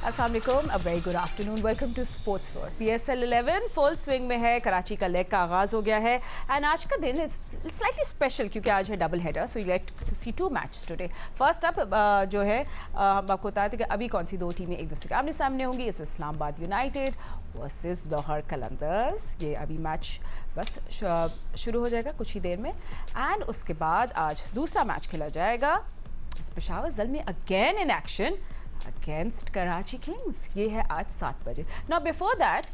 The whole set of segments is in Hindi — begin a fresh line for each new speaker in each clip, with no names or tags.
अस्सलाम वालेकुम, a very good afternoon, welcome to sports world. PSL 11 full swing में है, कराची का लेग का आगाज़ हो गया है एंड आज का दिन इट्स स्लाइटली स्पेशल क्योंकि आज है double header, so you get to see two match today. First up जो है हम आपको बताते हैं कि अभी कौन सी दो टीमें एक दूसरे के आमने सामने होंगी। इस इस्लामाबाद यूनाइटेड वर्सेस लाहौर कलंदर्स। ये अभी मैच बस शुरू हो जाएगा कुछ ही देर में एंड उसके बाद आज दूसरा मैच खेला जाएगा। Peshawar Zalmi again in action against Karachi Kings. ये है आज 7 बजे। नाउ बिफोर दैट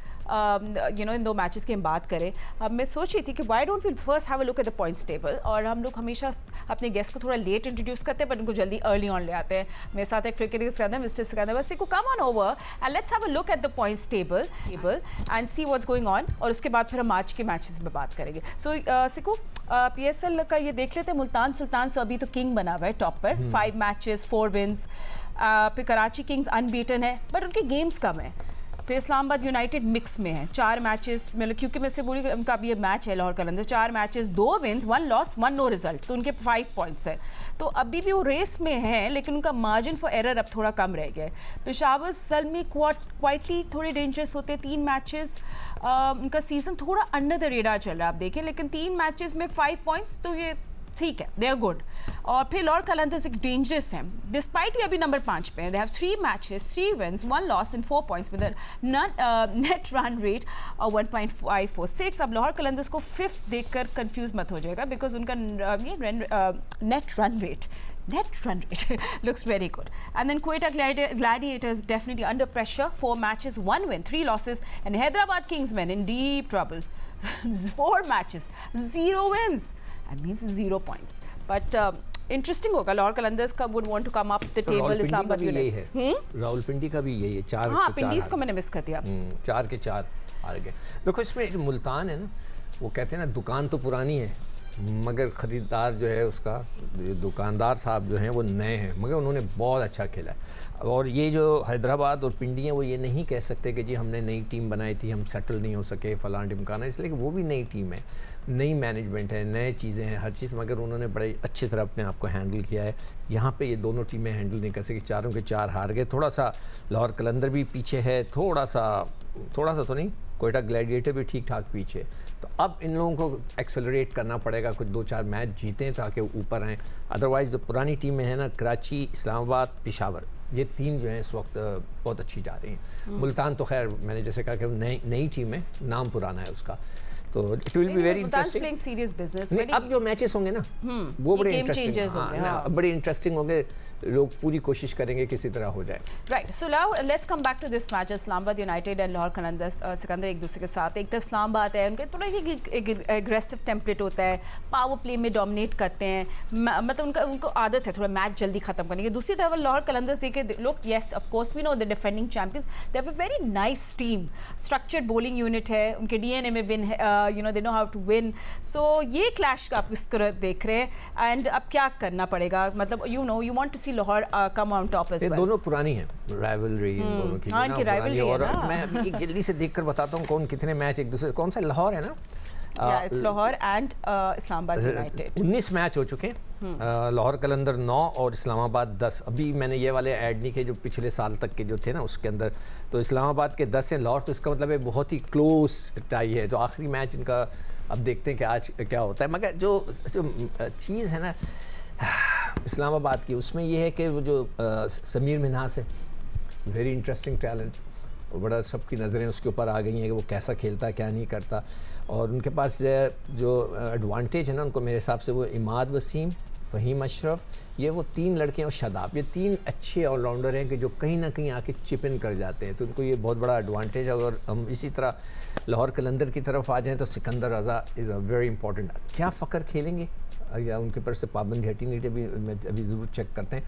इन दो मैचेस की हम बात करें, मैं सोच रही थी कि why don't we first have a look at the points table. और हम लोग हमेशा अपने गेस्ट को थोड़ा लेट इंट्रोड्यूस करते हैं बट उनको जल्दी अर्ली ऑन ले आते हैं। मेरे साथ एक क्रिकेटर सिकंदर, मिस्टर सिकंदर, बस को come on over and let's have a look at the points table and see what's going on. और उसके बाद फिर हम आज के मैचेस में बात करेंगे। सो सिको PSL का ये देख लेते हैं। मुल्तान सुल्तान सो अभी तो किंग बना हुआ है टॉप पर, 5 मैचेस 4 विन्स। फिर कराची किंग्स अनबीटन है बट उनके गेम्स कम है। फिर इस्लामाबाद यूनाइटेड मिक्स में है, 4 मैचेस, मतलब क्योंकि मैं से बोली उनका अभी ये मैच है Lahore Qalandar, 4 matches 2 wins 1 loss 1 no result, तो उनके 5 पॉइंट्स है। तो अभी भी वो रेस में हैं लेकिन उनका मार्जिन फॉर एरर अब थोड़ा कम रह गया है। पेशावर ज़ल्मी क्वाइटली थोड़े डेंजरस होते हैं। 3 मैचेस उनका सीज़न थोड़ा अंडर द रेडार चल रहा है। आप देखें लेकिन 3 मैचेस में 5 पॉइंट्स, तो ये ठीक है, दे आर गुड। और फिर लाहौर कलंदर्स एक डेंजरस हैं डिस्पाइट ये अभी नंबर 5 पे हैं। They have 3 matches 3 wins 1 loss and 4 points with net run rate 1.546। अब लाहौर कलंदर्स को 5th देखकर कंफ्यूज मत हो जाएगा बिकॉज उनका net run rate looks very good. And then Quetta Gladiators definitely under pressure, 4 matches 1 win 3 losses, and Hyderabad Kingsmen in deep trouble 4 matches 0 wins, that means 0 points. But interesting होगा। लाहौर कलंदर्स का would want to come up the table. Islamabad United,
Rawalpindi का भी यही है, 4
हाँ पिंडीज को मैंने मिस कर दिया,
4 के 4 हार गए। देखो इसमें मुल्तान है ना, वो कहते हैं ना दुकान तो पुरानी है मगर ख़रीदार जो है उसका, दुकानदार साहब जो हैं वो नए हैं, मगर उन्होंने बहुत अच्छा खेला है। और ये जो हैदराबाद और पिंडी हैं वो ये नहीं कह सकते कि जी हमने नई टीम बनाई थी, हम सेटल नहीं हो सके फ़लाँ ढिमकाना, इसलिए कि वो भी नई टीम है, नई मैनेजमेंट है, नए चीज़ें हैं, हर चीज़, मगर उन्होंने बड़े अच्छी तरह अपने आप को हैंडल किया है। यहाँ पे ये दोनों टीमें हैंडल नहीं कर सकी, 4 के 4 हार गए। थोड़ा सा लाहौर कलंदर भी पीछे है, थोड़ा सा तो नहीं, कोयटा ग्लैडिएटर भी ठीक ठाक पीछे। तो अब इन लोगों को एक्सेलरेट करना पड़ेगा, कुछ 2-4 मैच जीतें ताकि ऊपर आएँ। अदरवाइज़ जो पुरानी टीमें हैं ना, कराची, इस्लामाबाद, पेशावर, ये 3 जो हैं इस वक्त बहुत अच्छी जा रही हैं। मुल्तान तो खैर मैंने जैसे कहा कि नई टीम है, नाम पुराना है उसका, तो it will be very interesting.
Serious business.
अब जो मैचेस होंगे ना वो बड़े इंटरेस्टिंग, बड़े इंटरेस्टिंग होंगे। लोग पूरी कोशिश करेंगे किसी तरह हो जाए।
Right, so now let's come back to this match. Islamabad United and Lahore Qalandars सिकंदर एक दूसरे के साथ, एक तरफ इस्लामाबाद है, उनके थोड़ा ही एग्रेसिव टेम्पलेट होता है, पावर प्ले में डोमिनेट करते हैं, मतलब उनको आदत है थोड़ा मैच जल्दी खत्म करने की। दूसरी तरफ लाहौर कलंदर्स देखे लोग, yes of course we know the defending champions, they have a very nice team, structured bowling unit है, उनके DNA में विन है, they know how to win. So ये क्लैश आप इस तरह देख रहे हैं एंड अब क्या करना पड़ेगा, मतलब you want to see Lahore come on top as well.
दोनों पुरानी हैं, राइवलरी दोनों की,
इनकी राइवलरी है ना।
मैं एक जल्दी से देखकर बताता हूँ कौन कितने मैच एक दूसरे, कौन सा लाहौर है ना,
it's Lahore and Islamabad United
19 match हो चुके हैं, लाहौर कलंदर 9 और इस्लामाबाद 10। अभी मैंने ये वाले ऐड नहीं किए जो पिछले साल तक के जो थे ना उसके अंदर, तो इस्लामाबाद के 10 हैं, लाहौर, तो इसका मतलब है बहुत ही क्लोज टाई है। तो आखिरी मैच इनका अब देखते हैं कि आज क्या होता है। मगर जो चीज़ है ना इस्लामाबाद की, उसमें ये है कि वो जो समीर मिन्हास है, वेरी इंटरेस्टिंग टैलेंट, और बड़ा सबकी नज़रें उसके ऊपर आ गई हैं कि वो कैसा खेलता क्या नहीं करता। और उनके पास जो एडवांटेज है ना उनको, मेरे हिसाब से वो इमाद वसीम, फ़हीम अशरफ, ये वो 3 लड़के हैं, और शादाब, ये 3 अच्छे ऑलराउंडर हैं कि जो कहीं ना कहीं आके चिप इन कर जाते हैं, तो उनको ये बहुत बड़ा एडवांटेज है। अगर हम इसी तरह लाहौर कलंदर की तरफ आ जाएँ तो सिकंदर रज़ा इज़ अ वेरी इंपॉर्टेंट। क्या फ़कर खेलेंगे या उनके पर से पाबंदी हटी नहीं, अभी ज़रूर चेक करते हैं।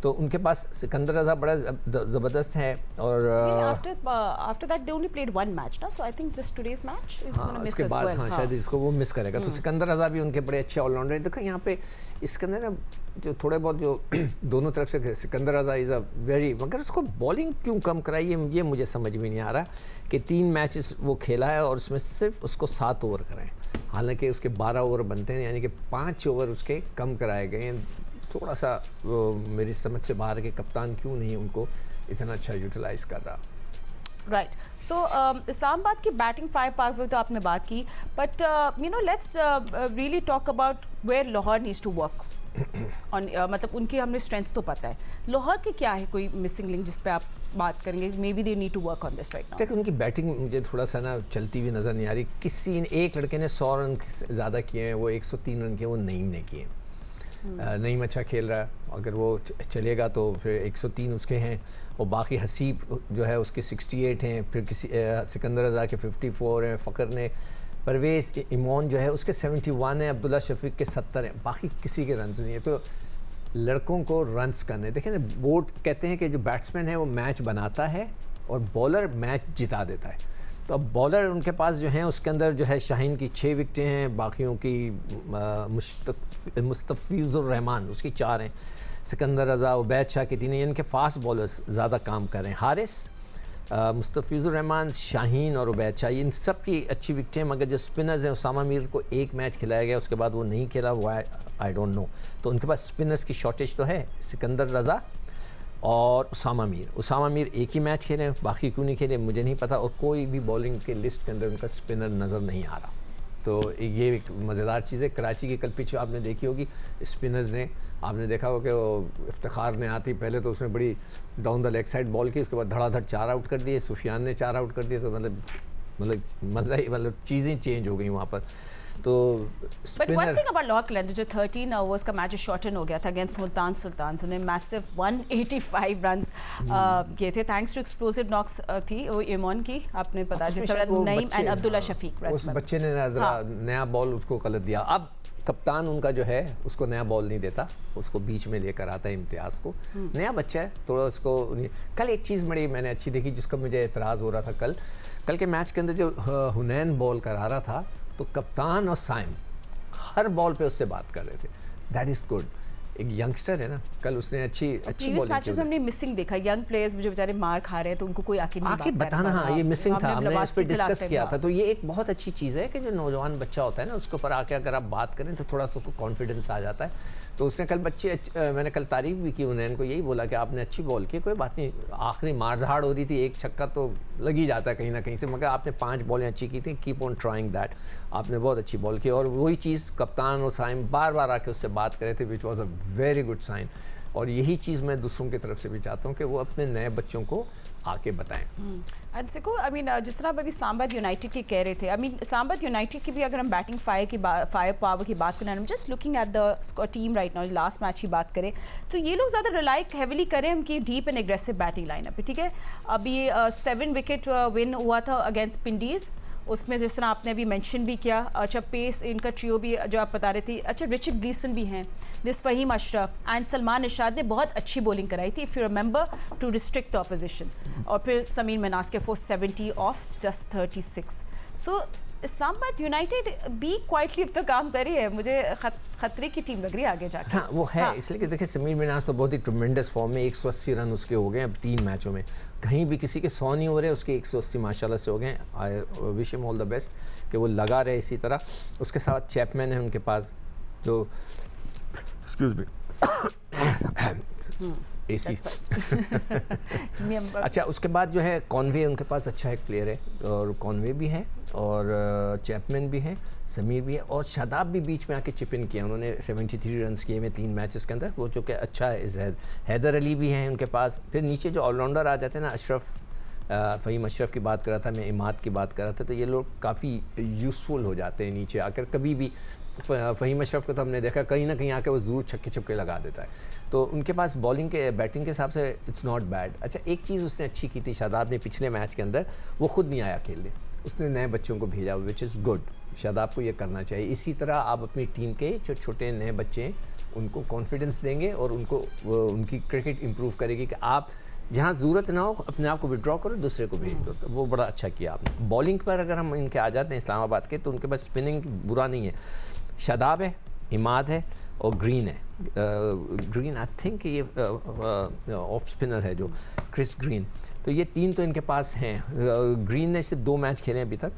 तो उनके पास सिकंदर रज़ा बड़ा ज़बरदस्त है। और
after that they only played 1 match ना, so I think just today's match is gonna miss as well.
हाँ, शायद इसको वो मिस करेगा। तो सिकंदर रज़ा भी उनके बड़े अच्छे ऑलराउंडर हैं। देखो यहाँ पे इसके अंदर ना जो थोड़े बहुत जो दोनों तरफ से, सिकंदर रज़ा इज़ अ वेरी, मगर उसको बॉलिंग क्यों कम कराई ये मुझे समझ में नहीं आ रहा कि 3 मैचेस वो खेला है और उसमें सिर्फ उसको 7 ओवर कराएं, हालांकि उसके 12 ओवर बनते हैं, यानी कि 5 ओवर उसके कम कराए गए हैं। थोड़ा सा मेरी समझ से बाहर के कप्तान क्यों नहीं उनको इतना अच्छा यूटिलाइज कर रहा।
राइट, सो इस्लामाबाद की बैटिंग फायर पावर पे तो आपने बात की, but you know let's really talk about where Lahore needs to work on, मतलब उनकी हमने स्ट्रेंथ्स तो पता है, लाहौर की क्या है कोई मिसिंग लिंक जिस पे आप बात करेंगे, maybe they need to work on this right now?
देखो उनकी बैटिंग मुझे थोड़ा सा ना चलती हुई नज़र नहीं आ रही। किसी एक लड़के ने 100 रन ज़्यादा किए हैं, वो 103 रन किए, वो नईम ने किए। नईम अच्छा खेल रहा है, अगर वो चलेगा तो फिर 103 उसके हैं, और बाकी हसीब जो है उसके 68 हैं, फिर किसी सिकंदर रज़ा के 54 हैं, फ़खर ने, परवेज़ इमोन जो है उसके 71 हैं, अब्दुल्ला शफीक के 70 हैं, बाकी किसी के रन नहीं है। तो लड़कों को रन्स करने, देखें ना, बोर्ड कहते हैं कि जो बैट्समैन है वो मैच बनाता है और बॉलर मैच जिता देता है। तो अब बॉलर उनके पास जो हैं उसके अंदर जो है शाहीन की 6 विकटें हैं, बाकियों की मुस्तफ़ीज़ुर रहमान उसकी 4 हैं, सिकंदर रज़ा, उबैद शाह की 3 हैं। इनके फास्ट बॉलर्स ज़्यादा काम कर रहे हैं, हारिस, मुस्तफ़ीज़ुर रहमान, शाहीन और उबैद शाह, इन सब की अच्छी विकटें। मगर जो स्पिनर्स हैं, उसामा मीर को एक मैच खिलाया गया, उसके बाद वो नहीं खेला, वो आई डोंट नो। तो उनके पास स्पिनर्स की शॉर्टेज तो है, सिकंदर रज़ा और उसामा मीर एक ही मैच खेले, बाकी क्यों नहीं खेले मुझे नहीं पता, और कोई भी बॉलिंग के लिस्ट के अंदर उनका स्पिनर नज़र नहीं आ रहा। तो ये एक मज़ेदार चीज़ है। कराची की कल पिच आपने देखी होगी, स्पिनर्स ने, आपने देखा होगा कि वो इफ्तिखार ने आती पहले तो उसने बड़ी down the leg side ball की, उसके बाद धड़ाधड़ 4 आउट कर दिए, सुफियान ने 4 आउट कर दिए। तो मतलब मज़ा ही, मतलब चीज़ें चेंज हो गई वहाँ पर। तो
but one thing about Lahore Qalandar, जो 13 ओवर्स का मैच शॉर्टन हो गया था अगेंस्ट मुल्तान सुल्तान, उन्हें मैसिव 185 रन्स किए थे, थैंक्स टू एक्सप्लोसिव नॉक्स थी वो इमोन की, आपने पता जिस तरह नईम एंड अब्दुल्ला शफीक,
उस बच्चे ने नया बॉल उसको गलत दिया। अब कप्तान उनका जो है उसको नया बॉल नहीं देता, उसको बीच में लेकर आता है इम्तियाज़ को, नया बच्चा है थोड़ा उसको। कल एक चीज़ बड़ी मैंने अच्छी देखी जिसका मुझे एतराज़ हो रहा था, कल के मैच के अंदर जो हुनैन बॉल करा रहा था, तो कप्तान और साइम हर बॉल पे उससे बात कर रहे थे, दैट इज़ गुड। एक यंगस्टर है ना, कल उसने अच्छी बॉलिंग
मैचेस में हमने मिसिंग देखा, यंग प्लेयर्स जो बेचारे मार खा रहे हैं तो उनको कोई आके
बताना, हाँ ये मिसिंग था, हमने इस पर डिस्कस किया था। तो ये एक बहुत अच्छी चीज़ है कि जो नौजवान बच्चा होता है ना, उसके ऊपर आके अगर आप बात करें तो थोड़ा सा उसको कॉन्फिडेंस आ जाता है। तो उसने कल मैंने कल तारीफ भी की, उन्होंने को यही बोला कि आपने अच्छी बॉल की, कोई बात नहीं, आखिरी मारधाड़ हो रही थी, एक छक्का तो लग ही जाता है कहीं ना कहीं से, मगर आपने 5 बॉलें अच्छी की थी, कीप ऑन ट्राइंग दैट, आपने बहुत अच्छी बॉल की। और वही चीज़ कप्तान और साइम बार बार आके उससे बात कर रहे थे, which was a very good sign. और यही चीज़ मैं दूसरों की तरफ से भी चाहता हूँ कि वो अपने नए बच्चों को आके बताएं।
देखो आई मीन जिस तरह अभी इस्लामाबाद यूनाइटेड की कह रहे थे, आई मीन इस्लामाबाद यूनाइटेड की भी अगर हम बैटिंग फायर पावर की बात करें, just looking at the team right now, last match की बात करें तो ये लोग ज़्यादा रिलाई हैवीली करें उनकी deep and aggressive batting lineup पे, ठीक है। अभी 7 विकेट विन हुआ था अगेंस्ट पिंडीज़, उसमें जिस तरह आपने अभी मेंशन भी किया, अच्छा पेस इनका ट्रियो भी जो आप बता रहे थे, अच्छा रिचर्ड ग्लीसन भी हैं, दिस फहीम अशरफ एंड सलमान इरशाद ने बहुत अच्छी बॉलिंग कराई थी, if you remember, to restrict the opposition. और फिर समीर मनास के 470 of just 36। So Islamabad United भी क्वाइटली अब तक काम करी है, मुझे खतरे की टीम लग रही है आगे जाकर।
हाँ वो है, इसलिए कि देखिए समीर मिनास तो बहुत ही ट्रमेंडस फॉर्म में, 180 रन उसके हो गए अब 3 मैचों में, कहीं भी किसी के 100 नहीं हो रहे, उसके 180 माशाल्लाह से हो गए। I wish him all the best कि वो लगा रहे इसी तरह। उसके साथ चैपमैन है उनके पास जो, एक्सक्यूज मी, एसी। अच्छा उसके बाद जो है कॉनवे उनके पास अच्छा एक प्लेयर है, और कॉनवे भी है और चैपमैन भी है, समीर भी है, और शादाब भी बीच में आके चिप इन किया, उन्होंने 73 रन किए में 3 मैचेस के अंदर, वो जो कि अच्छा है। हैदर अली भी हैं उनके पास। फिर नीचे जो ऑलराउंडर आ जाते हैं ना, अशरफ, फ़हीम अशरफ की बात कर रहा था मैं, इमाद की बात कर रहा था, तो ये लोग काफ़ी यूज़फुल हो जाते हैं नीचे आकर। कभी भी फ़हीम अशरफ को तो हमने देखा कहीं ना कहीं आकर वो ज़रूर छक्के छक्के लगा देता है, तो उनके पास बॉलिंग के बैटिंग के हिसाब से इट्स नॉट बैड। अच्छा एक चीज़ उसने अच्छी की थी शादाब ने पिछले मैच के अंदर, वो ख़ुद नहीं आया खेलने, उसने नए बच्चों को भेजा, विच इज़ गुड। शादाब को ये करना चाहिए। इसी तरह आप अपनी टीम के जो छोटे नए बच्चे हैं उनको कॉन्फिडेंस देंगे और उनको उनकी क्रिकेट इम्प्रूव करेगी कि आप जहाँ ज़रूरत ना हो अपने आप को विड्रॉ करो, दूसरे को भेज दो। तो वो बड़ा अच्छा किया आपने। बॉलिंग पर अगर हम इनके आ जाते हैं इस्लामाबाद के, तो उनके पास स्पिनिंग बुरा नहीं है, शादाब है, इमाद है और ग्रीन है। ग्रीन आई थिंक ये ऑफ स्पिनर है जो क्रिस ग्रीन, तो ये 3 तो इनके पास हैं। ग्रीन ने सिर्फ 2 मैच खेले अभी तक,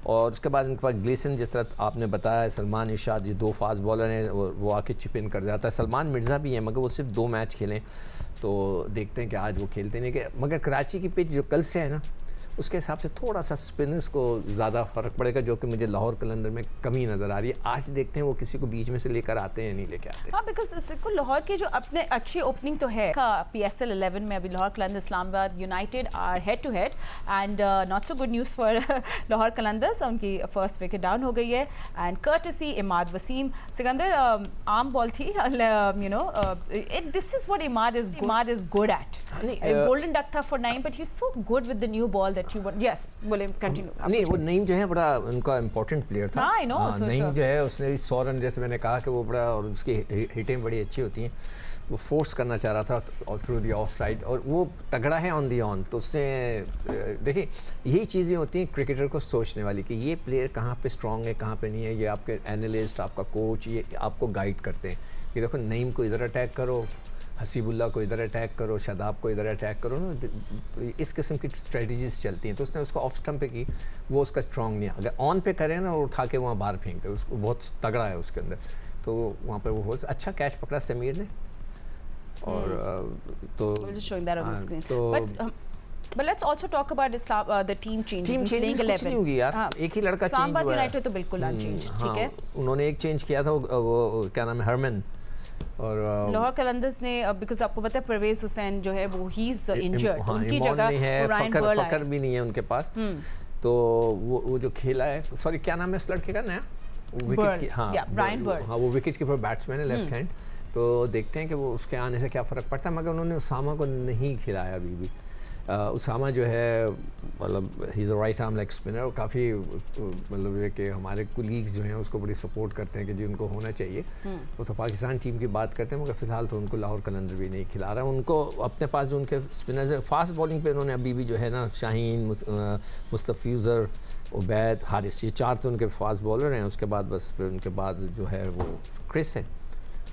और उसके बाद इनके पास ग्लेसन, जिस तरह आपने बताया, सलमान इरशाद, ये 2 फास्ट बॉलर हैं, वो आके चिप इन कर जाता है। सलमान मिर्ज़ा भी हैं मगर वो सिर्फ 2 मैच खेलें। तो देखते हैं कि आज वो खेलते नहीं कि मगर कराची की पिच जो कल से है ना उसके हिसाब से थोड़ा सा स्पिनर्स को ज़्यादा फ़र्क पड़ेगा, जो कि मुझे लाहौर कलंदर में कमी नज़र आ रही है। आज देखते हैं वो किसी को बीच में से लेकर आते हैं या नहीं लेके आते।
हाँ, बिकॉज लाहौर के जो अपने अच्छी ओपनिंग तो है PSL 11 में अभी Lahore Qalandar Islamabad United are head to head and not so good news for Lahore Qalandars, उनकी फर्स्ट विकेट डाउन हो गई है एंड कर्टसी इमाद वसीम। सिकंदर आम बॉल थी, you know this is what Imad is good at. Golden duck था for 9 but he is so good with the new ball that you want. Yes, बोले कंटिन्यू।
नहीं, वो नईम जो है बड़ा उनका इम्पोर्टेंट प्लेयर था।
हाँ, I know, so
नईम जो है उसने 100 रन, जैसे मैंने कहा कि वो बड़ा, और उसकी हिटें बड़ी अच्छी होती हैं, वो फोर्स करना चाह रहा था और थ्रू दी ऑफ साइड, और वो तगड़ा है ऑन दी ऑन। तो उसने देखिए यही चीज़ें होती हैं क्रिकेटर को सोचने वाली कि ये प्लेयर कहाँ पे स्ट्रांग है कहाँ पे नहीं है। ये आपके एनालिस्ट, आपका कोच, ये आपको गाइड करते हैं कि देखो नईम को इधर अटैक करो, हसीबुल्ला को इधर अटैक करो, शादाब को इधर अटैक करो ना, इस किस्म की स्ट्रेटजीज चलती हैं। तो उसने उसको ऑफ स्टम्प पे की, वो उसका स्ट्रांग नहीं है। अगर ऑन पे करें ना, वो उठा के वहाँ बाहर फेंकते, उसको बहुत तगड़ा है उसके अंदर। तो वहाँ पे वो बहुत अच्छा कैच पकड़ा समीर ने, और तो
But let's also talk about the team change.
Team change कुछ नहीं होगी यार, एक ही लड़का चेंज हुआ है।
यूनाइटेड तो बिल्कुल अनचेंज, ठीक है।
उन्होंने एक चेंज किया था, वो क्या नाम है, हरमन। और
लाहौर कलंदर्स ने, बिकॉज आपको पता है परवेज हुसैन जो है वो ही इज इंजर्ड, उनकी जगह रायन बर्ल
फकर भी नहीं है उनके पास। तो वो जो खेला है, सॉरी क्या नाम है उस लड़के का नया, विकेट की, हाँ
रायन बर्ल,
हाँ वो विकेट कीपर बैट्समैन है, लेफ्ट हैंड। तो देखते हैं कि वो उसके आने से क्या फ़र्क पड़ता है। मगर उन्होंने उसामा को नहीं खिलाया अभी भी। उसामा जो है मतलब ही is a right arm leg spinner, और काफ़ी मतलब ये कि हमारे कुलीग्स जो हैं उसको बड़ी सपोर्ट करते हैं कि जी उनको होना चाहिए। वो तो पाकिस्तान टीम की बात करते हैं, मगर फ़िलहाल तो उनको लाहौर कलंदर भी नहीं खिला रहा है। उनको अपने पास जो उनके स्पिनर्स है, फास्ट बॉलिंग पे उन्होंने अभी भी जो है ना, शाहीन, मुस्तफ़ीज़र, उबैद, हारिस, ये 4 तो उनके फास्ट बॉलर हैं। उसके बाद बस फिर उनके बाद जो है वो क्रिस है,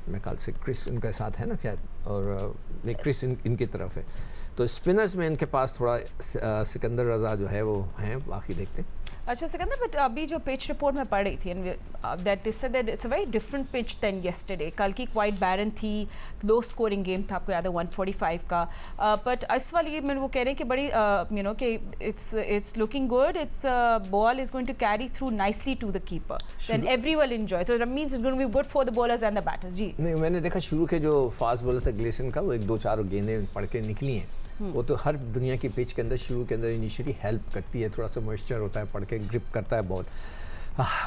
मैं कल से क्रिस उनके साथ है ना शायद, और नहीं क्रिस इनकी तरफ है। तो स्पिनर्स में इनके पास थोड़ा सिकंदर रज़ा जो है वो हैं, बाकी देखते हैं।
अच्छा सिकंदर, बट अभी जो पिच रिपोर्ट में पढ़ रही थी that they said that it's a very different pitch then yesterday. कल की क्वाइट बैरन थी, लो स्कोरिंग गेम था, आपको याद है 145 का। बट इस वाली में वो कह रहे हैं कि बड़ी यू नो कि it's looking good, it's ball is going to carry through nicely to the keeper then everyone enjoy, so that means it's going to be good for the bowlers and the batters. जी
नहीं, मैंने देखा शुरू के जो फास्ट बॉलर से ग्लेसन का वो 1-2-4 गेंदें पढ़ के निकली हैं। वो तो हर दुनिया की पिच के अंदर शुरू के अंदर इनिशियली हेल्प करती है, थोड़ा सा मॉइस्चर होता है, पड़ के ग्रिप करता है बहुत।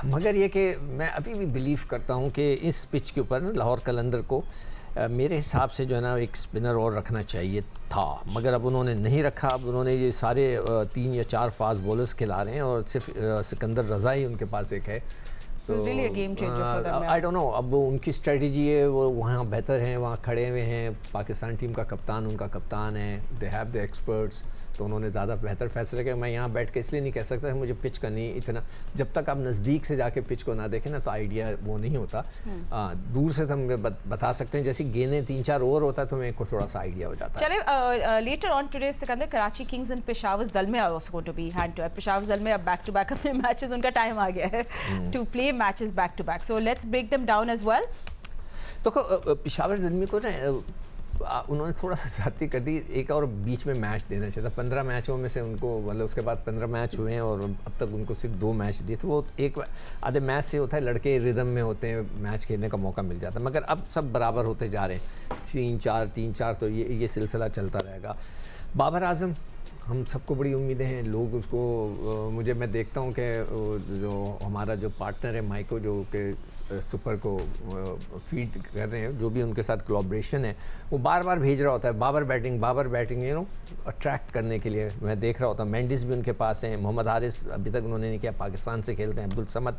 मगर ये कि मैं अभी भी बिलीव करता हूँ कि इस पिच के ऊपर ना लाहौर कलंदर को मेरे हिसाब से जो है ना एक स्पिनर और रखना चाहिए था, मगर अब उन्होंने नहीं रखा। अब उन्होंने ये सारे 3 या 4 फास्ट बॉलर्स खिला रहे हैं, और सिर्फ सिकंदर रज़ा ही उनके पास एक है। आई डोंट नो, अब वो उनकी स्ट्रेटजी है, वो वहाँ बेहतर हैं, वहाँ खड़े हुए हैं। पाकिस्तान टीम का कप्तान उनका कप्तान है, दे हैव द एक्सपर्ट्स, तो उन्होंने ज़्यादा बेहतर फैसला किया। मैं यहाँ बैठ के इसलिए नहीं कह सकता मुझे पिच का नहीं इतना, जब तक आप नज़दीक से जाके पिच को ना देखें ना तो आइडिया वो नहीं होता। दूर से तो हम बता सकते हैं, जैसी गेंदें 3-4 ओवर होता है तो मेरे को थोड़ा सा आइडिया हो जाता है।
चले later on today Sikandar, Karachi Kings and Peshawar Zalmi are also going to be hand to hand. Peshawar Zalmi अब बैक टू बैक अपने मैचेस, उनका टाइम आ गया है to play matches back to back, so let's break them down as well.
तो पेशावर ज़ल्मे को ना उन्होंने थोड़ा सा ज़्यादती कर दी, एक और बीच में मैच देना चाहिए था। 15 मैचों में से उनको मतलब उसके बाद 15 मैच हुए हैं और अब तक उनको सिर्फ 2 मैच दिए थे। वो एक आधे मैच से होता है, लड़के रिदम में होते हैं, मैच खेलने का मौका मिल जाता है। मगर अब सब बराबर होते जा रहे हैं, 3-4 तो ये सिलसिला चलता रहेगा। बाबर आजम, हम सबको बड़ी उम्मीदें हैं, लोग उसको मैं देखता हूँ कि जो हमारा जो पार्टनर है माइको, जो कि सुपर को फीड कर रहे हैं, जो भी उनके साथ कोलैबोरेशन है, वो बार बार भेज रहा होता है Babar batting you know attract करने के लिए। मैं देख रहा होता हूँ मेंडिस भी उनके पास हैं, मोहम्मद हारिस अभी तक उन्होंने नहीं किया, पाकिस्तान से खेलते हैं, अब्दुल समद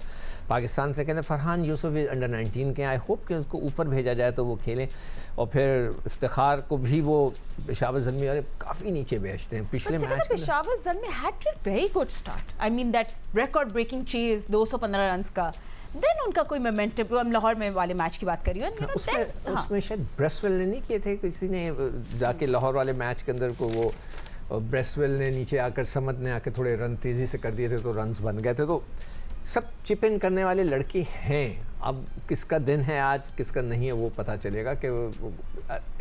पाकिस्तान से खेलते हैं, फरहान यूसुफ अंडर 19 के। आई होप कि उसको ऊपर भेजा जाए तो वो खेलें। और फिर इफ्तिखार को भी वो पेशावर ज़ल्मे वाले काफ़ी नीचे भेजते हैं पिछले मैच।
Peshawar Zalmi had a very good start, I mean that record breaking chase 215 runs का, देन उनका कोई मोमेंटम, हम लाहौर में वाले मैच की बात कर रही हूँ,
उसमें शायद ब्रेसवेल ने नहीं किए थे, किसी ने जाके लाहौर वाले मैच के अंदर को वो ब्रेसवेल ने नीचे आकर, समद ने आकर थोड़े रन तेज़ी से कर दिए थे तो रन्स बन गए थे। तो सब चिप इन करने वाले लड़के हैं। अब किसका दिन है आज, किसका नहीं है, वो पता चलेगा कि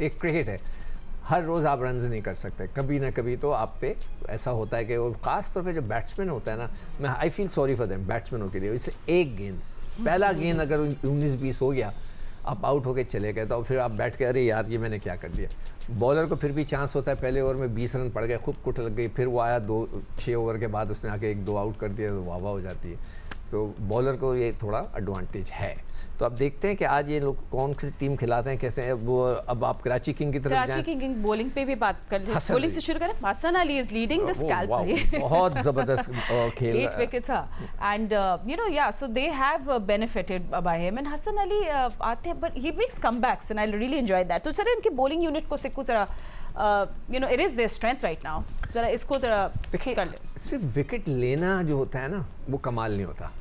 एक क्रिकेट है, हर रोज़ आप रन्स नहीं कर सकते, कभी ना कभी तो आप पे ऐसा होता है कि और ख़ास तौर पे जो बैट्समैन होता है ना, मैं I feel sorry for them बैट्समैनों के लिए। इससे एक गेंद, पहला गेंद अगर 19-20 हो गया, आप आउट होके चले गए, तो फिर आप बैठ के अरे यार ये मैंने क्या कर दिया। बॉलर को फिर भी चांस होता है, पहले ओवर में 20 रन पड़ गए, खूब कुट लग गई, फिर वो आया 6 ओवर के बाद उसने आके 1-2 आउट कर दिया, तो वाह वाह हो जाती है। तो बॉलर को ये थोड़ा एडवांटेज है। तो अब देखते हैं कि आज ये लोग कौन सी टीम खिलाते हैं, कैसे है वो। अब आप कराची किंग की तरफ जाएं।
कराची किंग बॉलिंग पे भी बात कर ले, बॉलिंग से शुरू करें। Hasan Ali is leading the scalp भाई,
बहुत जबरदस्त खेल
8 विकेट्स एंड यू नो या so they have benefited by him and Hasan Ali आते हैं but he makes comebacks and I really enjoy that. तो चलिए इनकी बॉलिंग यूनिट को सिक्कू तरह you know it is their strength right now, जरा इसको तरह कर ले।
सिर्फ विकेट लेना जो होता है ना वो कमाल नहीं होता,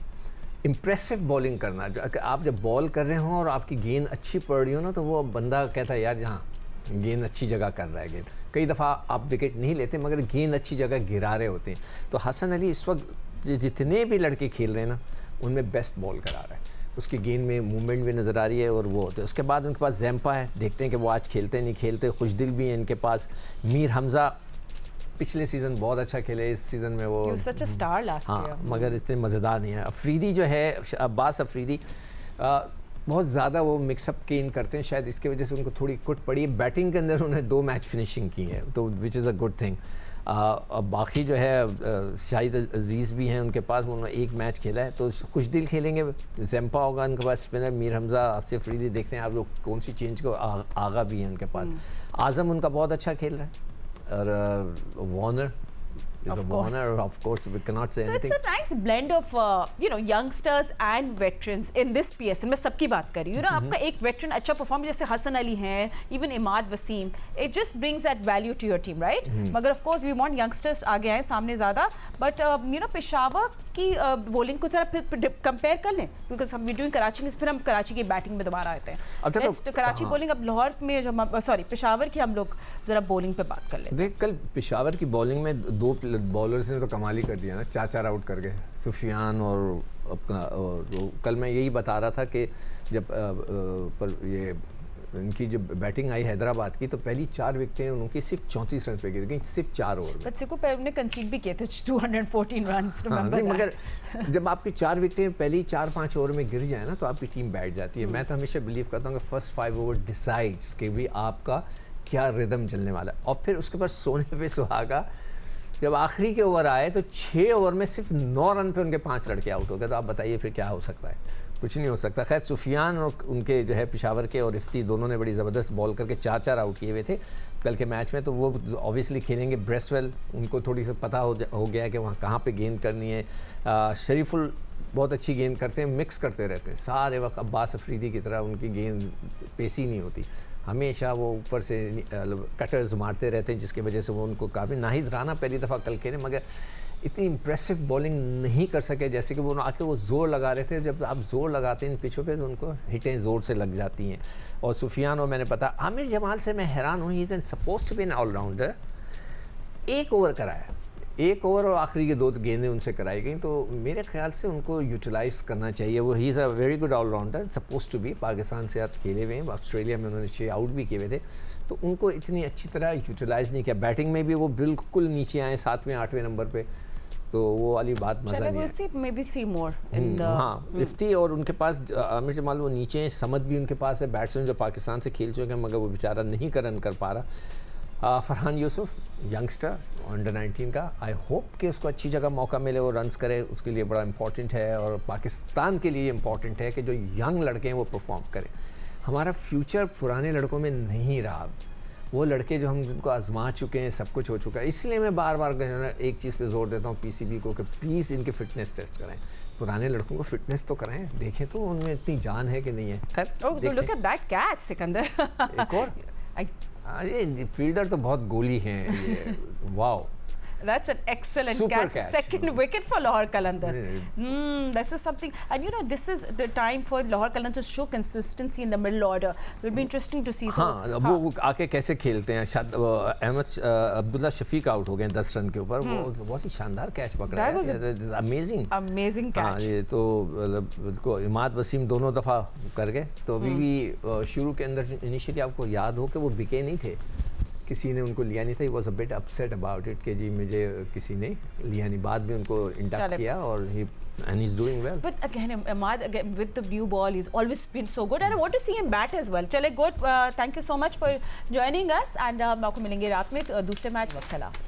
इम्प्रेसिव बॉलिंग करना। आप जब बॉल कर रहे हो और आपकी गेंद अच्छी पड़ रही हो ना, तो वो बंदा कहता है यार जहाँ गेंद अच्छी जगह कर रहा है गेंद। कई दफ़ा आप विकेट नहीं लेते मगर गेंद अच्छी जगह गिरा रहे होते हैं। तो हसन अली इस वक्त जितने भी लड़के खेल रहे हैं ना, उनमें बेस्ट बॉल करा रहा है, उसकी गेंद में मूवमेंट भी नज़र आ रही है। और वो तो उसके बाद उनके पास जैम्पा है, देखते हैं कि वो आज खेलते नहीं खेलते। खुशदिल भी है इनके पास। मीर हमज़ा पिछले सीज़न बहुत अच्छा खेले, इस सीज़न में वो
such a star last year.
मगर इतने मज़ेदार नहीं है। अफरीदी जो है, अब्बास अफरीदी बहुत ज़्यादा वो मिक्सअप गेन करते हैं, शायद इसकी वजह से उनको थोड़ी कुट पड़ी है। बैटिंग के अंदर उन्हें 2 मैच फिनिशिंग की है, तो which is a good thing. अब बाकी जो है शाहिद अजीज़ भी हैं उनके पास, उन्होंने 1 मैच खेला है। तो खुशदिल खेलेंगे, जैम्पा होगा उनके पास स्पिनर, मीर हमज़ा, आपसे अफरीदी। देखते हैं आप लोग कौन सी चेंज को। आगा भी है उनके पास, आज़म उनका बहुत अच्छा खेल रहा है, और Warner is a Warner, of course we cannot say
so
anything.
it's a nice blend of you know youngsters and veterans in this PSL। मैं सबकी बात कर रही हूँ ना, आपका एक veteran अच्छा परफॉर्म जैसे हसन अली हैं, even Imad Wasim, it just brings that value to your team, right? मगर of course we want youngsters आगे आए सामने ज़्यादा, but you know पेशावर की बॉलिंग को जरा फिर कंपेयर कर लें, because हम doing कराची, फिर हम कराची की बैटिंग में दोबारा आते हैं। Let's कराची बॉलिंग, अब लाहौर में जो सॉरी पेशावर की हम लोग ज़रा बॉलिंग पे बात कर लें।
देख कल पेशावर की बॉलिंग में 2 बॉलर्स ने तो कमाल ही कर दिया ना, 4 आउट कर गए, सुफियान और अपना। और कल मैं यही बता रहा था कि जब पर ये इनकी जो बैटिंग आई हैदराबाद की, तो पहली 4 विकेटें उनकी सिर्फ 34 रन पे गिर गई, सिर्फ 4 ओवर में।
बच्चे को पहले उन्हें कंसीड भी किए थे 214 रन्स, रिमेंबर दैट।
मगर जब आपकी 4 विकेटें पहली 4-5 ओवर में गिर जाए ना, तो आपकी टीम बैठ जाती है। मैं तो हमेशा बिलीव करता हूँ कि फर्स्ट 5 ओवर डिसाइड्स कि भी आपका क्या रिदम चलने वाला है। और फिर उसके बाद सोने पे सुहागा, जब आखिरी के ओवर आए तो 6 ओवर में सिर्फ 9 रन पे उनके 5 लड़के आउट हो गए। तो आप बताइए फिर क्या हो सकता है, कुछ नहीं हो सकता। खैर सुफियान और उनके जो है पेशावर के और इफ्ती दोनों ने बड़ी ज़बरदस्त बॉल करके 4 आउट किए हुए थे कल के मैच में। तो वो ऑब्वियसली खेलेंगे ब्रेसवेल, उनको थोड़ी सी पता हो गया है कि वहाँ कहाँ पे गेंद करनी है। शरीफुल बहुत अच्छी गेंद करते हैं, मिक्स करते रहते हैं सारे वक्त। अब्बास अफरीदी की तरह उनकी गेंद पेशी नहीं होती, हमेशा वो ऊपर से कटर्स मारते रहते हैं, जिसकी वजह से वो उनको काफ़ी। नाहिद राना पहली दफ़ा कल खेले मगर इतनी इम्प्रेसिव बॉलिंग नहीं कर सके, जैसे कि वो आके वो ज़ोर लगा रहे थे। जब आप ज़ोर लगाते हैं इन पिचों पे तो उनको हिटें ज़ोर से लग जाती हैं। और सुफियान, और मैंने पता आमिर जमाल से मैं हैरान हूँ, he is suppose to be an allrounder. 1 over कराया, 1 ओवर और आखिरी के 2 गेंदें उनसे कराई गई। तो मेरे ख्याल से उनको यूटिलाइज़ करना चाहिए। वो ही is a very good all-rounder, suppose to be. Pakistan से आप खेले हुए हैं, ऑस्ट्रेलिया में उन्होंने 6 आउट भी किए हुए थे, तो उनको इतनी अच्छी तरह यूटिलाइज़ नहीं किया। बैटिंग में भी वो बिल्कुल नीचे आए 7वें 8वें नंबर पे, तो वो वाली बात मज़ा नहीं है। हाँ, इफ्ती और उनके पास आमिर जमाल वो नीचे हैं, समद भी उनके पास है, बैट्समैन जो पाकिस्तान से खेल चुके हैं मगर वो बेचारा नहीं रन कर पा रहा। फरहान यूसुफ यंगस्टर अंडर 19 का, आई होप कि उसको अच्छी जगह मौका मिले, वो रन्स करे, उसके लिए बड़ा इंपॉर्टेंट है। और पाकिस्तान के लिए इंपॉर्टेंट है कि जो यंग लड़के हैं वो परफॉर्म करें। हमारा फ्यूचर पुराने लड़कों में नहीं रहा, वो लड़के जो हम जिनको आजमा चुके हैं, सब कुछ हो चुका है। इसलिए मैं बार बार एक चीज़ पे जोर देता हूँ PCB को कि प्लीज़ इनके फिटनेस टेस्ट कराएं, पुराने लड़कों को फिटनेस तो कराएं, देखें तो उनमें इतनी जान है कि नहीं है। खैर
look at that catch Sikandar.
एक और ये फील्डर तो बहुत गोली हैं ये, wow.
That's an excellent
Super catch.
Second wicket for Lahore Qalandars. This is something, and you know, this is the time for Lahore Qalandars to show consistency in the middle order. It will be interesting to see.
हाँ, वो आके कैसे खेलते हैं। अहमद अब्दुल्ला शफीक आउट हो गए 10 रन के ऊपर, वो बहुत ही शानदार कैच पकड़ा है,
अमेजिंग कैच।
ये तो इमाद वसीम दोनों दफ़ा कर गए। तो अभी भी शुरू के अंदर इनिशियली आपको याद हो कि वो बिके नहीं थे, किसी ने उनको लिया नहीं था, he was a bit upset about it कि जी मुझे किसी ने लिया नहीं। बाद में उनको इंडक्ट किया और ही and he's doing well.
But again, Ahmad, again, with the new ball, he's always been so good, and I want to see him bat as well. चले good. Thank you so much for joining us, and आपको मिलेंगे रात में दूसरे मैच वक्त।